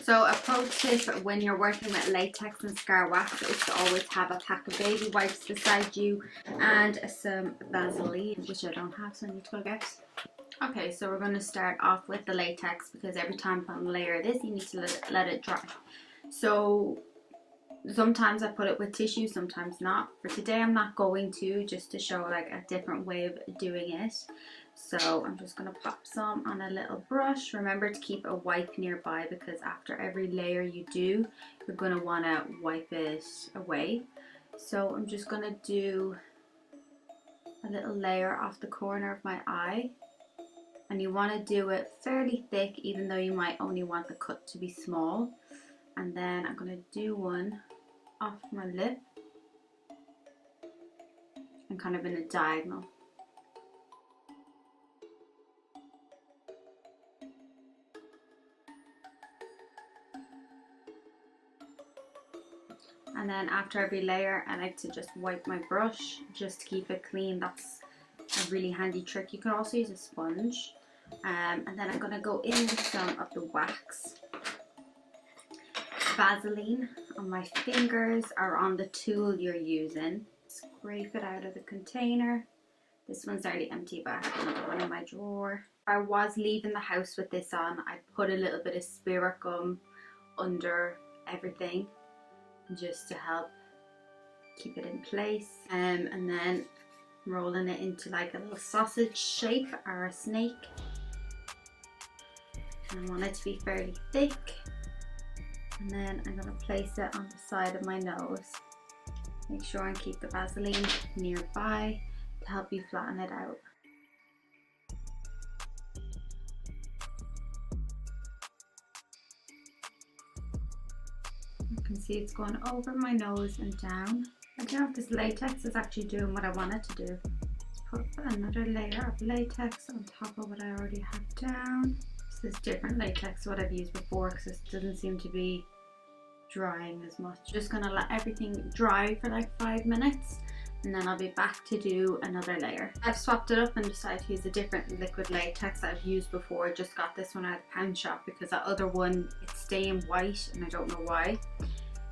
So a pro tip when you're working with latex and scar wax is to always have a pack of baby wipes beside you and some Vaseline, which I don't have, so I need to go get. Okay, so we're going to start off with the latex because every time you layer this, you need to let it dry. So sometimes I put it with tissue, sometimes not. For today I'm not going to, just to show like a different way of doing it. So I'm just going to pop some on a little brush. Remember to keep a wipe nearby because after every layer you do, you're going to want to wipe it away. So I'm just going to do a little layer off the corner of my eye. And you want to do it fairly thick, even though you might only want the cut to be small. And then I'm going to do one off my lip and kind of in a diagonal. And then after every layer, I like to just wipe my brush just to keep it clean. That's a really handy trick. You can also use a sponge. And then I'm going to go in with some of the wax. Vaseline on my fingers or on the tool you're using. Scrape it out of the container. This one's already empty, but I have another one in my drawer. If I was leaving the house with this on, I'd put a little bit of spirit gum under everything just to help keep it in place. And then rolling it into like a little sausage shape or a snake. And I want it to be fairly thick. And then I'm going to place it on the side of my nose. Make sure and keep the Vaseline nearby to help you flatten it out. You can see it's going over my nose and down. I don't know if this latex is actually doing what I want it to do. Let's put another layer of latex on top of what I already have down. This is different latex to what I've used before because this doesn't seem to be drying as much. Just gonna let everything dry for like 5 minutes and then I'll be back to do another layer. I've swapped it up and decided to use a different liquid latex that I've used before. I just got this one out of the pound shop because that other one, it's staying white and I don't know why.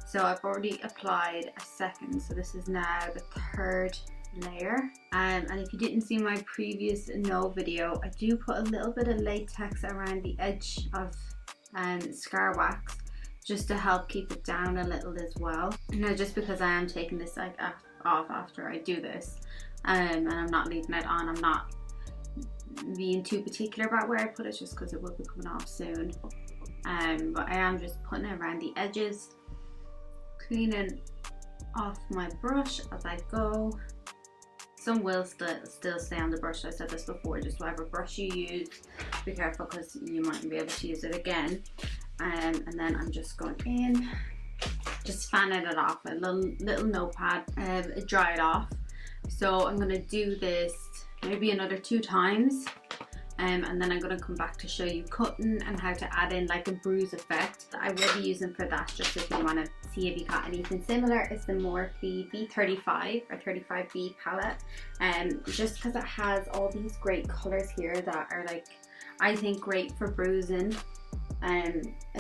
So I've already applied a second, so this is now the third layer. And if you didn't see my previous no video, I do put a little bit of latex around the edge of scar wax just to help keep it down a little as well. Now just because I am taking this like off after I do this and I'm not leaving it on, I'm not being too particular about where I put it just because it will be coming off soon. But I am just putting it around the edges, cleaning off my brush as I go. Some will still stay on the brush. I said this before, just whatever brush you use, be careful because you might be able to use it again. And then I'm just going in, just fanning it off, a little notepad, dry it off. So I'm going to do this maybe another 2 times. And then I'm going to come back to show you cutting and how to add in like a bruise effect. I will be using for that, just if you want to see if you got anything similar, is the Morphe B35 or 35B palette. Just because it has all these great colours here that are like, I think, great for bruising.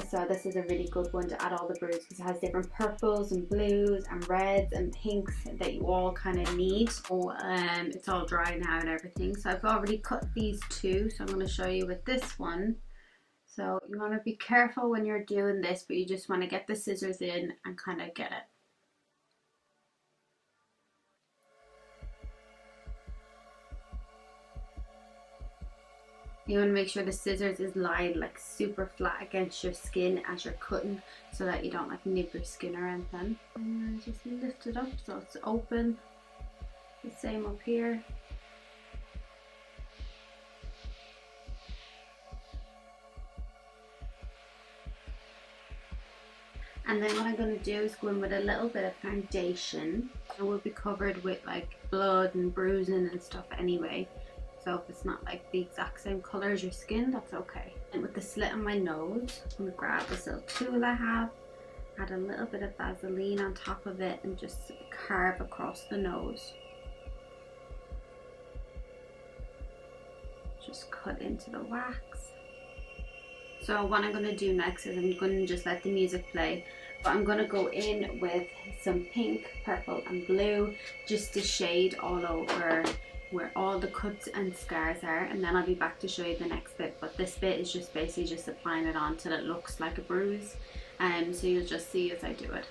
So this is a really good one to add all the bruise because it has different purples and blues and reds and pinks that you all kind of need. So it's all dry now and everything. So I've already cut these 2, so I'm going to show you with this one. So you want to be careful when you're doing this, but you just want to get the scissors in and kind of get it. You want to make sure the scissors is lying like super flat against your skin as you're cutting so that you don't like nip your skin or anything. And just lift it up so it's open. The same up here. And then what I'm going to do is go in with a little bit of foundation. I will be covered with like blood and bruising and stuff anyway. So if it's not like the exact same colour as your skin, that's okay. And with the slit on my nose, I'm going to grab this little tool I have, add a little bit of Vaseline on top of it and just carve across the nose. just cut into the wax. So what I'm going to do next is I'm going to just let the music play, but I'm going to go in with some pink, purple and blue just to shade all over where all the cuts and scars are, and then I'll be back to show you the next bit. But this bit is just basically just applying it on till it looks like a bruise, so you'll just see as I do it.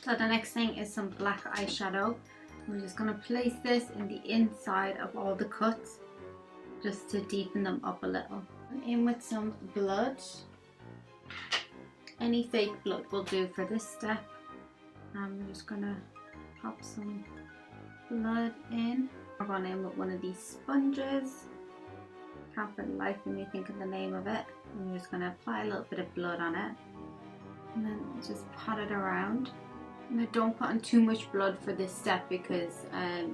So the next thing is some black eyeshadow. We're just going to place this in the inside of all the cuts just to deepen them up a little. And in with some blood. Any fake blood will do for this step. And we're just going to pop some blood in. I've gone in with one of these sponges. Can't for the life of me think of the name of it. I'm just going to apply a little bit of blood on it. And then just pat it around. And I don't put on too much blood for this step because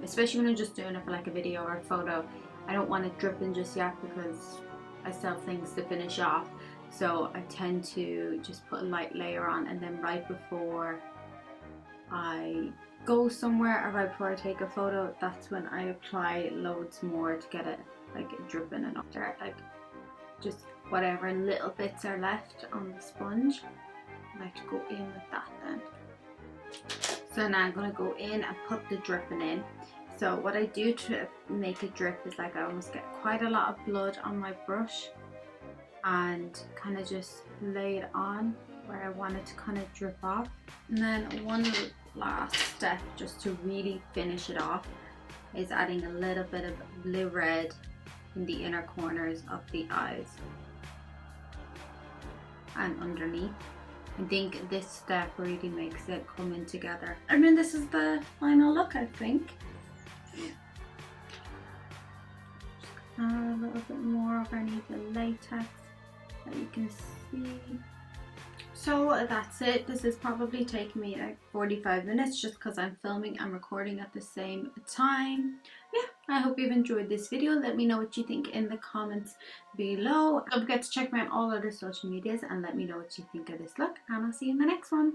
especially when I'm just doing it for like a video or a photo, I don't want it dripping just yet because I still have things to finish off. So I tend to just put a light layer on, and then right before I go somewhere or right before I take a photo, that's when I apply loads more to get it like dripping and up there, like just whatever little bits are left on the sponge. I like to go in with that then. So now I'm going to go in and put the dripping in. So what I do to make it drip is like I almost get quite a lot of blood on my brush and kind of just lay it on where I want it to kind of drip off. And then one last step just to really finish it off is adding a little bit of blue red in the inner corners of the eyes and underneath. I think this step really makes it come in together. And then this is the final look, I think. Just add a little bit more underneath the latex that you can see. So that's it. This is probably taking me like 45 minutes just because I'm filming and recording at the same time. Yeah, I hope you've enjoyed this video. Let me know what you think in the comments below. Don't forget to check me on all other social medias and let me know what you think of this look, and I'll see you in the next one.